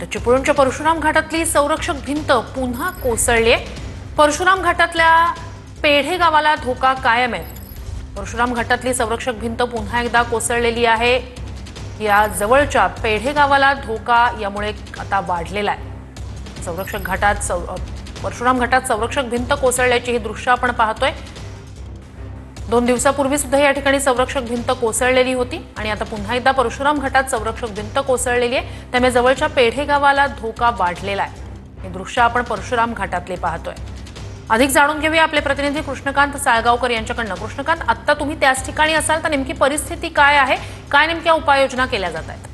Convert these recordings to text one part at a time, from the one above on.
तर चिपळूणच्या परशुराम घाटातली संरक्षक भिंत पुन्हा कोसळली आहे। परशुराम घाटातल्या पेढे गावाला धोका कायम आहे। परशुराम घाटातली संरक्षक भिंत पुन्हा एकदा कोसळलेली आहे। या जवळच्या पेढे गावाला धोका यामुळे आता वाढलेला आहे। परशुराम घाटात संरक्षक भिंत कोसळल्याची ही दृश्य आपण पाहतोय। 2 दिवसापूर्वी सुद्धा या ठिकाणी संरक्षक भिंत कोसळलेली होती आणि आता पुन्हा एकदा परशुराम घाटात संरक्षक भिंत कोसळलेली आहे। त्यामुळे जवळच्या पेढे गावाला धोका वाढलेला आहे। हे दृश्य आपण परशुराम घाटातले पाहतोय। अधिक जाणून घेऊया आपले प्रतिनिधी कृष्णकांत साळगावकर यांच्याकडून। कृष्णकांत, आता तुम्ही त्याच ठिकाणी असाल तर नेमकी परिस्थिती काय आहे, काय नेमक्या उपाययोजना केल्या जात आहेत?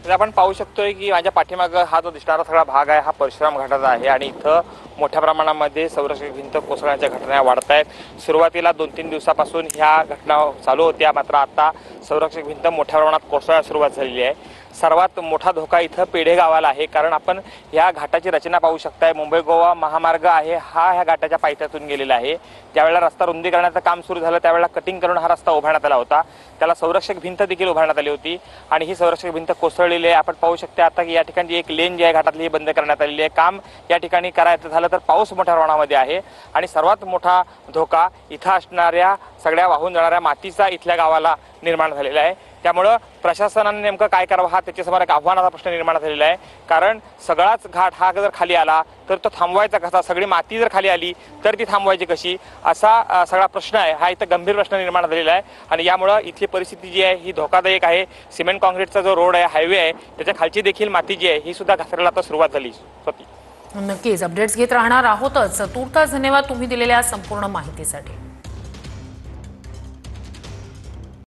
आपण पाहू शकतोय की माझ्या पाठीमागे हा जो दिसणारा सगळा भाग आहे हा परशुराम घाटाचा आहे आणि इथं मोठ्या प्रमाणामध्ये संरक्षक भिंत कोसळण्याच्या घटना वाढत आहेत। सुरुवातीला 2-3 दिवसापासून ह्या घटना चालू होत्या, मात्र आता संरक्षक भिंत मोठ्या प्रमाणात कोसळायला सुरुवात झालेली आहे। सर्वात मोठा धोका इथं पेढे गावाला आहे, कारण आपण ह्या घाटाची रचना पाहू शकताय। मुंबई गोवा महामार्ग आहे हा ह्या घाटाच्या पायथ्यातून गेलेला आहे। त्यावेळेला रस्ता रुंदीकरणाचं काम सुरू झालं, त्यावेळेला कटिंग करून हा रस्ता उभारण्यात आला होता। त्याला संरक्षक भिंत देखील उभारण्यात आली होती आणि ही संरक्षक भिंत कोसळलेली आहे। आपण पाहू शकता आता की या ठिकाणी एक लेन जी आहे घाटातली ही बंद करण्यात आलेली आहे। काम या ठिकाणी करायचं झालं तर पाऊस मोठ्या प्रमाणामध्ये आहे आणि सर्वात मोठा धोका इथं असणाऱ्या सगळ्या वाहून जाणाऱ्या मातीचा इथल्या गावाला निर्माण झालेला आहे। त्यामुळे प्रशासनाने नेमकं काय करावं हा त्याच्यासमोर एक आव्हानाचा प्रश्न निर्माण झालेला आहे। कारण सगळाच घाट हा जर खाली आला तर तो थांबवायचा कसा, सगळी माती जर खाली आली तर ती थांबवायची कशी, असा सगळा प्रश्न आहे। हा इथं गंभीर प्रश्न निर्माण झालेला आहे आणि यामुळे इथली परिस्थिती जी आहे ही धोकादायक आहे। सिमेंट काँक्रीटचा जो रोड आहे, हायवे आहे, त्याच्या खालची देखील माती जी आहे ही सुद्धा घसरायला आता सुरुवात झाली होती। नक्कीच अपडेट्स घेत राहणार आहोतच। तूर्तास धन्यवाद तुम्ही दिलेल्या संपूर्ण माहितीसाठी।